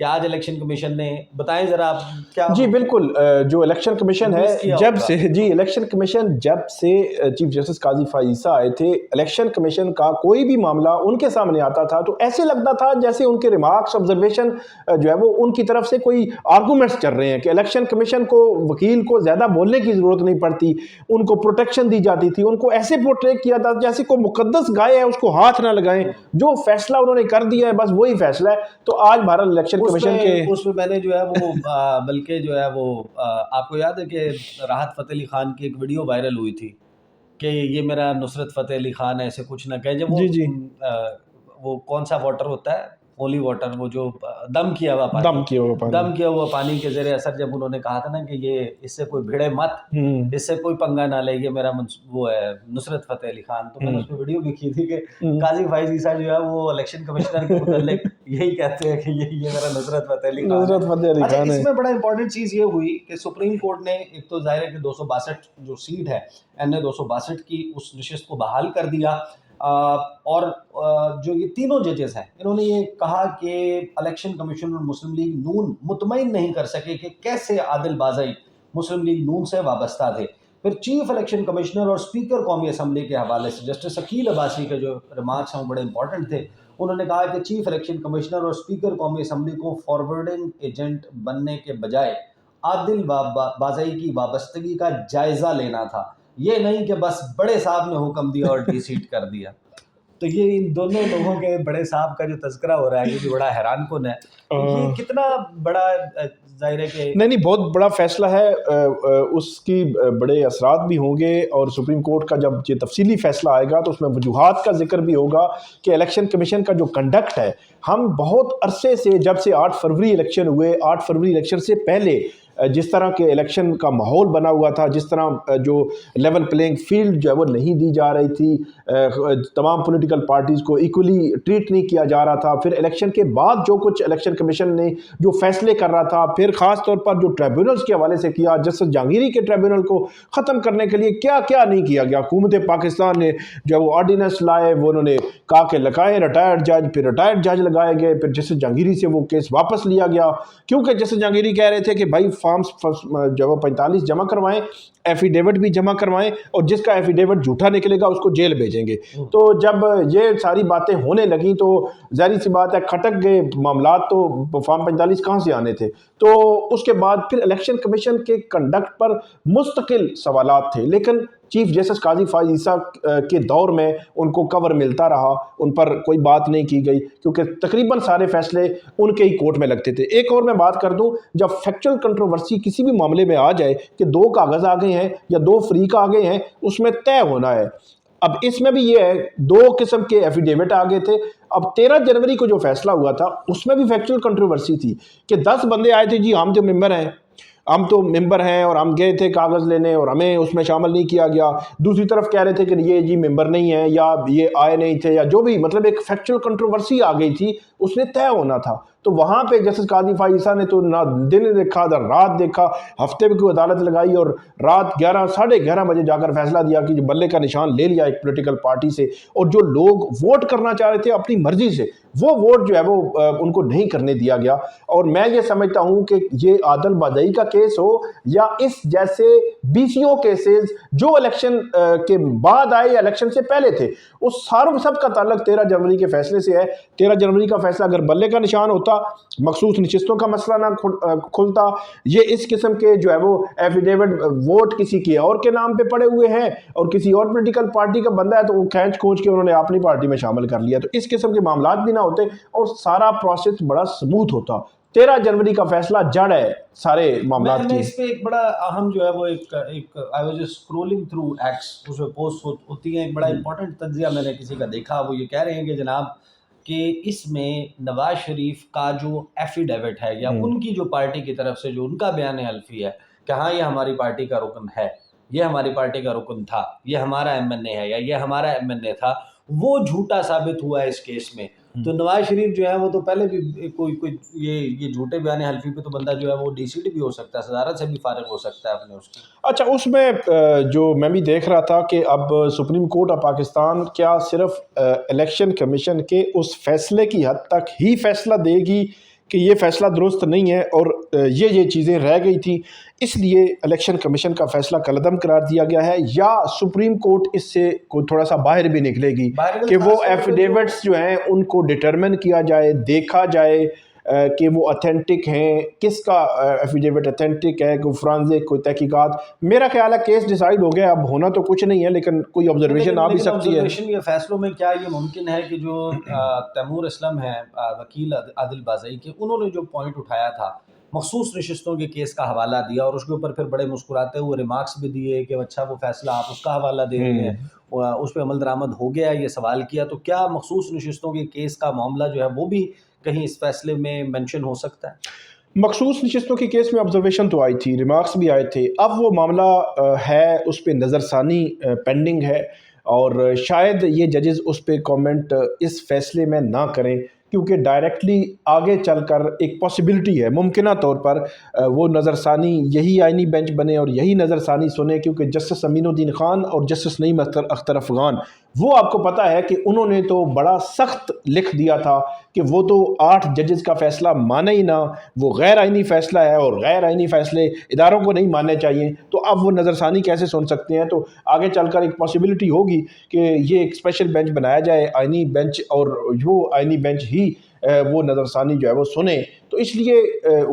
کہ آج election commission نے بتائیں ذرا آپ کیا جی بالکل، جو الیکشن کمیشن ہے جب سے الیکشن کمیشن جب سے چیف جسٹس قاضی فائز عیسیٰ آئے تھے، الیکشن کمیشن کا کوئی بھی معاملہ ان کے سامنے آتا تھا تو ایسے لگتا تھا جیسے ان کے ریمارکس آبزرویشن جو ہے وہ ان کی طرف سے کوئی آرگومنٹس چل رہے ہیں کہ الیکشن کمیشن کو وکیل کو زیادہ بولنے کی ضرورت نہیں پڑتی، ان کو پروٹیکشن دی جاتی تھی، ان کو ایسے پورٹریٹ کیا تھا جیسے کوئی مقدس گائے ہے اس کو ہاتھ نہ لگائیں، جو فیصلہ انہوں نے کر دیا ہے بس وہی فیصلہ ہے۔ تو آج بھارت الیکشن کمیشن کے اس میں نے جو ہے وہ بلکہ جو ہے وہ آپ کو یاد ہے کہ راحت فتح علی خان کی ایک ویڈیو وائرل ہوئی تھی کہ یہ میرا نصرت فتح علی خان ہے، ایسے کچھ نہ کہیں، جب وہ کون سا واٹر ہوتا ہے، ہولی واٹر، وہ جو دم کیا ہوا پانی کے زیر اثر جب انہوں نے کہا تھا نا کہ یہ اس سے کوئی بھیڑے مت، اس سے کوئی پنگا نہ لے، یہ میرا وہ ہے نصرت فتح علی خان، تو میں نے اس میں ویڈیو بھی کی تھی کہ قاضی فائز عیسیٰ جو ہے وہ الیکشن کمشنر کے متعلق یہی کہتے ہیں کہ یہ میرا نصرت فتح علی خان۔ اچھا، اس میں بڑا امپورٹنٹ چیز یہ ہوئی کہ سپریم کورٹ نے ایک تو ظاہر ہے کہ 262 جو سیٹ ہے این 262 کی اس نشست کو بحال کر دیا، اور جو یہ تینوں ججز ہیں انہوں نے یہ کہا کہ الیکشن کمیشن اور مسلم لیگ نون مطمئن نہیں کر سکے کہ کیسے عادل بازئی مسلم لیگ نون سے وابستہ تھے۔ پھر چیف الیکشن کمشنر اور اسپیکر قومی اسمبلی کے حوالے سے جسٹس عقیل عباسی کے جو ریمارکس ہیں وہ بڑے امپورٹنٹ تھے۔ انہوں نے کہا کہ چیف الیکشن کمشنر اور اسپیکر قومی اسمبلی کو فارورڈنگ ایجنٹ بننے کے بجائے عادل بازئی کی وابستگی کا جائزہ لینا تھا، یہ نہیں کہ بس بڑے صاحب نے حکم دیا اور ڈی سیٹ کر دیا۔ تو یہ ان دونوں لوگوں کے بڑے صاحب کا جو تذکرہ ہو رہا ہے یہ بھی بڑا حیران کن ہے، یہ کتنا بڑا ظاہر ہے کہ نہیں بہت بڑا فیصلہ ہے، اس کی بڑے اثرات بھی ہوں گے، اور سپریم کورٹ کا جب یہ تفصیلی فیصلہ آئے گا تو اس میں وجوہات کا ذکر بھی ہوگا کہ الیکشن کمیشن کا جو کنڈکٹ ہے، ہم بہت عرصے سے جب سے 8 فروری الیکشن ہوئے، 8 فروری الیکشن سے پہلے جس طرح کے الیکشن کا ماحول بنا ہوا تھا، جس طرح جو لیول پلینگ فیلڈ جو ہے وہ نہیں دی جا رہی تھی، تمام پولیٹیکل پارٹیز کو ایکولی ٹریٹ نہیں کیا جا رہا تھا، پھر الیکشن کے بعد جو کچھ الیکشن کمیشن نے جو فیصلے کر رہا تھا، پھر خاص طور پر جو ٹریبیونلز کے حوالے سے کیا، جسٹس جہانگیری کے ٹریبیونل کو ختم کرنے کے لیے کیا کیا نہیں کیا گیا۔ حکومت پاکستان نے جو وہ آرڈیننس لائے، وہ انہوں نے کہا کہ لگائے ریٹائرڈ جج، پھر ریٹائرڈ جج لگائے گئے، پھر جسٹس جہانگیری سے وہ کیس واپس لیا گیا، کیونکہ جسٹس جہانگیری کہہ رہے تھے کہ بھائی فارمز جو وہ 45 جمع کروائیں، ایفیڈیوٹ بھی جمع کروائیں، اور جس کا ایفیڈیوٹ جھوٹا نکلے گا اس کو جیل بھیجیں گے۔ تو جب یہ ساری باتیں ہونے لگیں تو ظاہر سی بات ہے کھٹک گئے معاملات، تو فارم 45 کہاں سے آنے تھے۔ تو اس کے بعد پھر الیکشن کمیشن کے کنڈکٹ پر مستقل سوالات تھے، لیکن چیف جسٹس قاضی فائز عیسیٰ کے دور میں ان کو کور ملتا رہا، ان پر کوئی بات نہیں کی گئی، کیونکہ تقریباً سارے فیصلے ان کے ہی کورٹ میں لگتے تھے۔ ایک اور میں بات کر دوں، جب فیکچول کنٹروورسی کسی بھی معاملے میں آ جائے کہ 2 کاغذ آ گئے ہیں یا 2 فریق آ گئے ہیں، اس میں طے ہونا ہے۔ اب اس میں بھی یہ ہے 2 قسم کے ایفیڈیوٹ آ گئے تھے۔ اب 13 جنوری کو جو فیصلہ ہوا تھا اس میں بھی فیکچول کنٹروورسی تھی کہ 10 بندے آئے تھے، جی ہم جو ممبر ہیں اور ہم گئے تھے کاغذ لینے اور ہمیں اس میں شامل نہیں کیا گیا، دوسری طرف کہہ رہے تھے کہ یہ جی ممبر نہیں ہے یا یہ آئے نہیں تھے، یا جو بھی مطلب ایک فیکچول کنٹروورسی آ گئی تھی، اس نے طے ہونا تھا۔ تو وہاں پہ جسٹس قاضی فائز عیسیٰ نے تو نہ دن دیکھا نہ رات دیکھا، ہفتے میں کوئی عدالت لگائی اور رات 11 بجے جا کر فیصلہ دیا کہ بلے کا نشان لے لیا ایک پولیٹیکل پارٹی سے، اور جو لوگ ووٹ کرنا چاہ رہے تھے اپنی مرضی سے، وہ ووٹ جو ہے وہ ان کو نہیں کرنے دیا گیا۔ اور میں یہ سمجھتا ہوں کہ یہ عادل بازئی کا کیس ہو یا اس جیسے BCO کیسز جو الیکشن کے بعد آئے یا الیکشن سے پہلے تھے، اس سب کا تعلق 13 جنوری کے فیصلے سے ہے۔ 13 جنوری کا فیصلہ اگر بلے کا نشان ہوتا، مخصوص نشستوں کا مسئلہ نہ کھلتا، یہ اس قسم کے جو ہے وہ ایفیڈیوٹ ووٹ کسی کے اور کے نام پہ پڑے ہوئے ہیں اور کسی اور پولیٹیکل پارٹی کا بندہ ہے تو وہ کھینچ کے انہوں نے اپنی پارٹی میں شامل کر لیا، تو اس قسم کے معاملات بھی نہ ہوتے اور سارا پروسیس بڑا سموتھ ہوتا۔ 13 جنوری کا فیصلہ جڑ ہے سارے معاملات کی۔ میں اس پہ ایک بڑا اہم جو ہے وہ ایک I was just scrolling through X، اس پہ پوسٹ ہوتی ہیں، ایک بڑا امپورٹنٹ تجزیہ میں نے کسی کا دیکھا، وہ یہ کہہ رہے ہیں کہ جناب کہ اس میں نواز شریف کا جو ایفیڈیوٹ ہے یا ان کی جو پارٹی کی طرف سے جو ان کا بیان حلفی ہے کہ ہاں یہ ہماری پارٹی کا رکن ہے، یہ ہماری پارٹی کا رکن تھا، یہ ہمارا MNA ہے یا یہ ہمارا MNA تھا، وہ جھوٹا ثابت ہوا ہے اس کیس میں۔ تو نواز شریف جو ہے وہ تو پہلے بھی کوئی یہ جھوٹے بیان حلفی پہ تو بندہ جو ہے وہ ڈی سی ٹی بھی ہو سکتا ہے، صدارت سے بھی فارغ ہو سکتا ہے اپنے اس کی۔ اچھا، اس میں جو میں بھی دیکھ رہا تھا کہ اب سپریم کورٹ آف پاکستان کیا صرف الیکشن کمیشن کے اس فیصلے کی حد تک ہی فیصلہ دے گی کہ یہ فیصلہ درست نہیں ہے اور یہ چیزیں رہ گئی تھیں، اس لیے الیکشن کمیشن کا فیصلہ کالعدم قرار دیا گیا ہے، یا سپریم کورٹ اس سے کوئی تھوڑا سا باہر بھی نکلے گی کہ وہ ایفیڈیوٹس جو ہیں ان کو ڈٹرمن کیا جائے، دیکھا جائے کہ وہ اتھینٹک ہیں، کس کا ایفیڈیوٹ اتھینٹک ہے، کوئی فرانزک، کوئی تحقیقات۔ میرا خیال ہے کیس ڈیسائیڈ ہو گیا، اب ہونا تو کچھ نہیں ہے، لیکن کوئی آبزرویشن آ بھی سکتی ہے۔ یہ فیصلوں میں کیا یہ ممکن ہے کہ جو تیمور اسلم ہے وکیل عادل بازئی کے، انہوں نے جو پوائنٹ اٹھایا تھا مخصوص نشستوں کے کیس کا حوالہ دیا اور اس کے اوپر پھر بڑے مسکراتے ہوئے ریمارکس بھی دیے کہ اچھا وہ فیصلہ آپ اس کا حوالہ دے رہے ہیں، اس پہ عمل درآمد ہو گیا، یہ سوال کیا، تو کیا مخصوص نشستوں کے کیس کا معاملہ جو ہے وہ بھی کہیں اس فیصلے میں مینشن ہو سکتا ہے؟ مخصوص نشستوں کے کیس میں آبزرویشن تو آئی تھی، ریمارکس بھی آئے تھے، اب وہ معاملہ ہے اس پہ نظر ثانی پینڈنگ ہے، اور شاید یہ ججز اس پہ کامنٹ اس فیصلے میں نہ کریں، کیونکہ ڈائریکٹلی آگے چل کر ایک پاسبلٹی ہے ممکنہ طور پر وہ نظر ثانی یہی آئینی بینچ بنے اور یہی نظر ثانی سنے، کیونکہ جسٹس امین الدین خان اور جسٹس نعیم اختر افغان، وہ آپ کو پتہ ہے کہ انہوں نے تو بڑا سخت لکھ دیا تھا کہ وہ تو 8 ججز کا فیصلہ مانے ہی نہ، وہ غیر آئینی فیصلہ ہے اور غیر آئینی فیصلے اداروں کو نہیں ماننے چاہیے، تو اب وہ نظر ثانی کیسے سن سکتے ہیں؟ تو آگے چل کر ایک پاسبلٹی ہوگی کہ یہ ایک اسپیشل بینچ بنایا جائے آئینی بینچ، اور وہ آئینی بینچ ہی وہ نظر ثانی جو ہے وہ سنے، تو اس لیے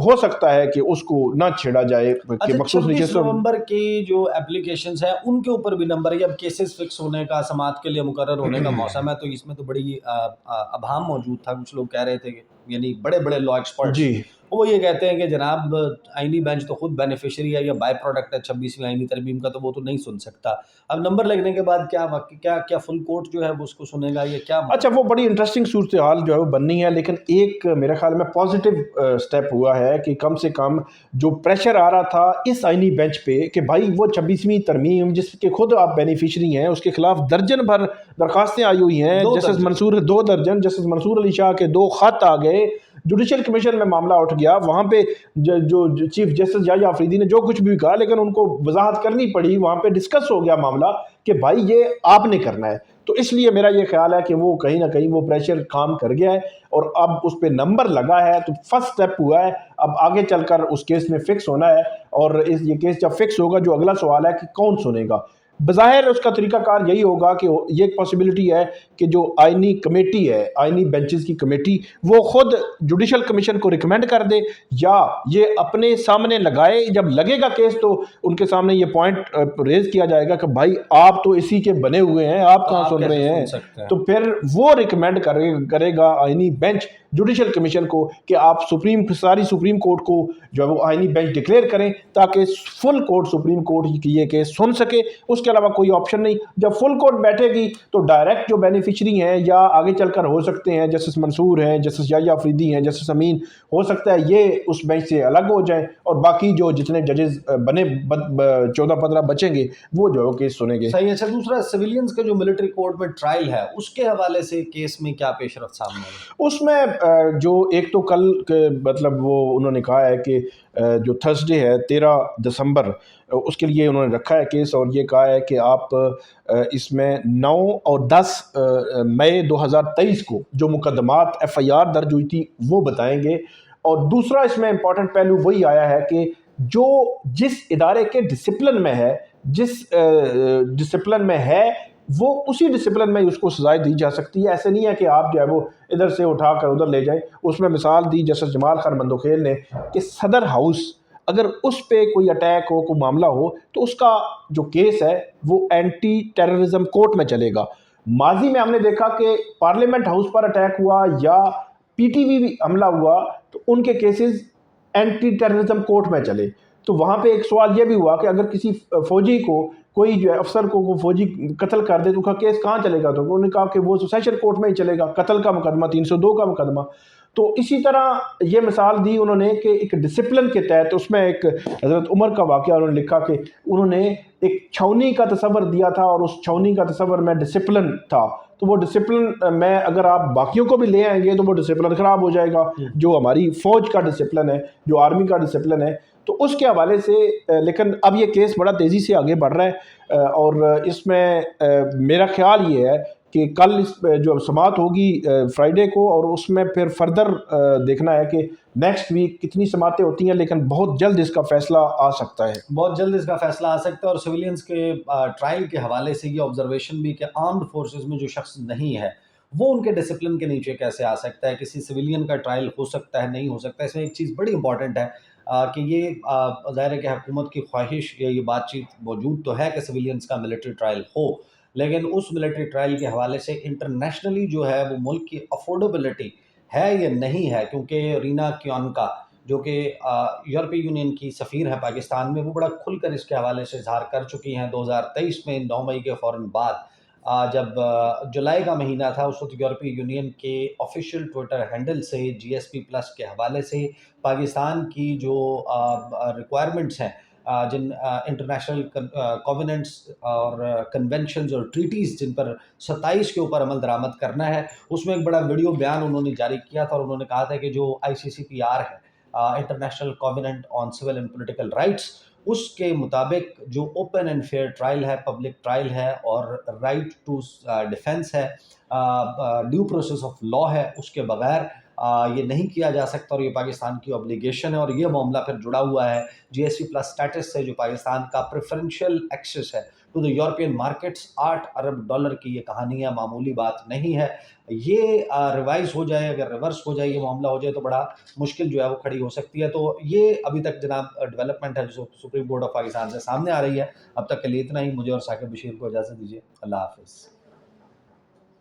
ہو سکتا ہے کہ اس کو نہ چھیڑا جائے کہ مخصوص 26 نومبر کی جو اپلیکیشنز ہیں ان کے اوپر بھی نمبر ہے، اب کیسز فکس ہونے کا، سماعت کے لیے مقرر ہونے کا موسم ہے، تو اس میں تو بڑی ابہام موجود تھا، کچھ لوگ کہہ رہے تھے کہ یعنی بڑے بڑے لا ایکسپرٹس وہ یہ کہتے ہیں کہ جناب آئینی بینچ تو خود بینیفیشری ہے یا بائی پروڈکٹ ہے 26ویں آئینی ترمیم کا، تو وہ تو نہیں سن سکتا۔ اب نمبر لگنے کے بعد کیا فل کورٹ جو ہے وہ اس کو سنے گا، یہ کیا؟ اچھا، وہ بڑی انٹرسٹنگ صورتحال جو ہے وہ بننی ہے، لیکن ایک میرے خیال میں پازیٹیو سٹیپ ہوا ہے کہ کم سے کم جو پریشر آ رہا تھا اس آئینی بینچ پہ کہ بھائی وہ 26ویں ترمیم جس کے خود آپ بینیفیشری ہیں، اس کے خلاف درجن بھر درخواستیں آئی ہوئی ہیں، جسٹس منصور 2 درجن، جسٹس منصور علی شاہ کے 2 خط آ گئے، جوڈیشل کمیشن میں معاملہ اٹھ گیا، وہاں پہ جو چیف جسٹس یحییٰ آفریدی نے جو کچھ بھی کہا، لیکن ان کو وضاحت کرنی پڑی، وہاں پہ ڈسکس ہو گیا معاملہ کہ بھائی یہ آپ نے کرنا ہے، تو اس لیے میرا یہ خیال ہے کہ وہ کہیں نہ کہیں وہ پریشر کام کر گیا ہے اور اب اس پہ نمبر لگا ہے، تو فرسٹ سٹیپ ہوا ہے، اب آگے چل کر اس کیس میں فکس ہونا ہے، اور یہ کیس جب فکس ہوگا جو اگلا سوال ہے کہ کون سنے گا۔ بظاہر اس کا طریقہ کار یہی ہوگا کہ یہ ایک پاسبلٹی ہے کہ جو آئینی کمیٹی ہے، آئینی بینچز کی کمیٹی، وہ خود جوڈیشل کمیشن کو ریکمینڈ کر دے، یا یہ اپنے سامنے لگائے، جب لگے گا کیس تو ان کے سامنے یہ پوائنٹ ریز کیا جائے گا کہ بھائی آپ تو اسی کے بنے ہوئے ہیں، آپ کہاں سن رہے ہیں، تو پھر وہ ریکمینڈ کرے گا آئینی بینچ جوڈیشل کمیشن کو کہ آپ ساری سپریم کورٹ کو جو ہے وہ آئینی بینچ ڈکلیئر کریں، تاکہ فل کورٹ سپریم کورٹ کی یہ کیس سن سکے، اس کے علاوہ کوئی آپشن نہیں۔ جب فل کورٹ بیٹھے گی تو ڈائریکٹ جو بینیفیشری ہیں یا آگے چل کر ہو سکتے ہیں جسٹس منصور ہیں، جسٹس یحییٰ آفریدی ہیں، جسٹس امین، ہو سکتا ہے یہ اس بینچ سے الگ ہو جائیں، اور باقی جو جتنے ججز بنے 14-15 بچیں گے وہ جو کیس سنیں گے۔ صحیح ہے۔ اچھا، دوسرا سویلینز کا جو ملٹری کورٹ میں ٹرائل ہے اس کے حوالے سے کیس میں کیا پیش رفت سامنے آئی؟ اس میں جو ایک تو کل مطلب وہ انہوں نے کہا ہے کہ جو تھرسڈے ہے 13 دسمبر، اس کے لیے انہوں نے رکھا ہے کیس، اور یہ کہا ہے کہ آپ اس میں 9 اور 10 مئی 2023 کو جو مقدمات FIR درج ہوئی تھی وہ بتائیں گے، اور دوسرا اس میں امپورٹنٹ پہلو وہی آیا ہے کہ جس ادارے کے ڈسپلن میں ہے، جس ڈسپلن میں ہے وہ اسی ڈسپلن میں اس کو سزائیں دی جا سکتی ہے، ایسے نہیں ہے کہ آپ جو ہے وہ ادھر سے اٹھا کر ادھر لے جائیں۔ اس میں مثال دی جسٹس جمال خان مندوخیل نے کہ صدر ہاؤس اگر اس پہ کوئی اٹیک ہو، کوئی معاملہ ہو، تو اس کا جو کیس ہے وہ اینٹی ٹیررزم کورٹ میں چلے گا۔ ماضی میں ہم نے دیکھا کہ پارلیمنٹ ہاؤس پر اٹیک ہوا یا PTV حملہ ہوا تو ان کے کیسز اینٹی ٹیررزم کورٹ میں چلے، تو وہاں پہ ایک سوال یہ بھی ہوا کہ اگر کسی فوجی کو کوئی جو ہے افسر کو فوجی قتل کر دے تو اس کا کیس کہاں چلے گا؟ تو انہوں نے کہا کہ وہ سیشن کورٹ میں ہی چلے گا، قتل کا مقدمہ 302 کا مقدمہ۔ تو اسی طرح یہ مثال دی انہوں نے کہ ایک ڈسپلن کے تحت، اس میں ایک حضرت عمر کا واقعہ انہوں نے لکھا کہ انہوں نے ایک چھاؤنی کا تصور دیا تھا، اور اس چھاؤنی کا تصور میں ڈسپلن تھا، تو وہ ڈسپلن میں اگر آپ باقیوں کو بھی لے آئیں گے تو وہ ڈسپلن خراب ہو جائے گا، جو ہماری فوج کا ڈسپلن ہے، جو آرمی کا ڈسپلن ہے، تو اس کے حوالے سے۔ لیکن اب یہ کیس بڑا تیزی سے آگے بڑھ رہا ہے، اور اس میں میرا خیال یہ ہے کہ کل اس جو سماعت ہوگی فرائیڈے کو، اور اس میں پھر فردر دیکھنا ہے کہ نیکسٹ ویک کتنی سماعتیں ہوتی ہیں، لیکن بہت جلد اس کا فیصلہ آ سکتا ہے۔ بہت جلد اس کا فیصلہ آ سکتا ہے، اور سویلینز کے ٹرائل کے حوالے سے یہ آبزرویشن بھی کہ آرمڈ فورسز میں جو شخص نہیں ہے وہ ان کے ڈسپلن کے نیچے کیسے آ سکتا ہے، کسی سویلین کا ٹرائل ہو سکتا ہے نہیں ہو سکتا ہے۔ اس میں ایک چیز بڑی امپورٹنٹ ہے کہ یہ ظاہر ہے کہ حکومت کی خواہش یا یہ بات چیت موجود تو ہے کہ سویلینز کا ملٹری ٹرائل ہو، لیکن اس ملٹری ٹرائل کے حوالے سے انٹرنیشنلی جو ہے وہ ملک کی افورڈیبلٹی ہے یا نہیں ہے، کیونکہ رینا کیونکا جو کہ یورپی یونین کی سفیر ہے پاکستان میں، وہ بڑا کھل کر اس کے حوالے سے اظہار کر چکی ہیں 2023 میں 9 مئی کے فوراً بعد، جب جولائی کا مہینہ تھا، اس وقت یورپی یونین کے آفیشیل ٹویٹر ہینڈل سے جی ایس پی پلس کے حوالے سے پاکستان کی جو ریکوائرمنٹس ہیں، جن انٹرنیشنل کووننٹس اور کنونشنز اور ٹریٹیز جن پر 27 کے اوپر عمل درآمد کرنا ہے، اس میں ایک بڑا ویڈیو بیان انہوں نے جاری کیا تھا، اور انہوں نے کہا تھا کہ جو I C C P R ہے، international covenant on civil and political rights, اس کے مطابق جو اوپن اینڈ فیئر ٹرائل ہے، پبلک ٹرائل ہے، اور رائٹ ٹو ڈیفینس ہے، ڈیو پروسیس آف لا ہے، اس کے بغیر یہ نہیں کیا جا سکتا، اور یہ پاکستان کی اوبلیگیشن ہے۔ اور یہ معاملہ پھر جڑا ہوا ہے جی ایس پی پلس اسٹیٹس سے، جو پاکستان کا پریفرنشل ایکسیس ہے ٹو دا یورپین مارکیٹس۔ $8 ارب کی یہ کہانی ہے، معمولی بات نہیں ہے۔ یہ ریوائز ہو جائے، اگر ریورس ہو جائے، یہ معاملہ ہو جائے تو بڑا مشکل جو ہے وہ کھڑی ہو سکتی ہے۔ تو یہ ابھی تک جناب ڈیولپمنٹ ہے جو سپریم کورٹ آف پاکستان سے سامنے آ رہی ہے۔ اب تک کے لیے اتنا ہی، مجھے اور ثاقب بشیر کو اجازت دیجیے، اللہ حافظ۔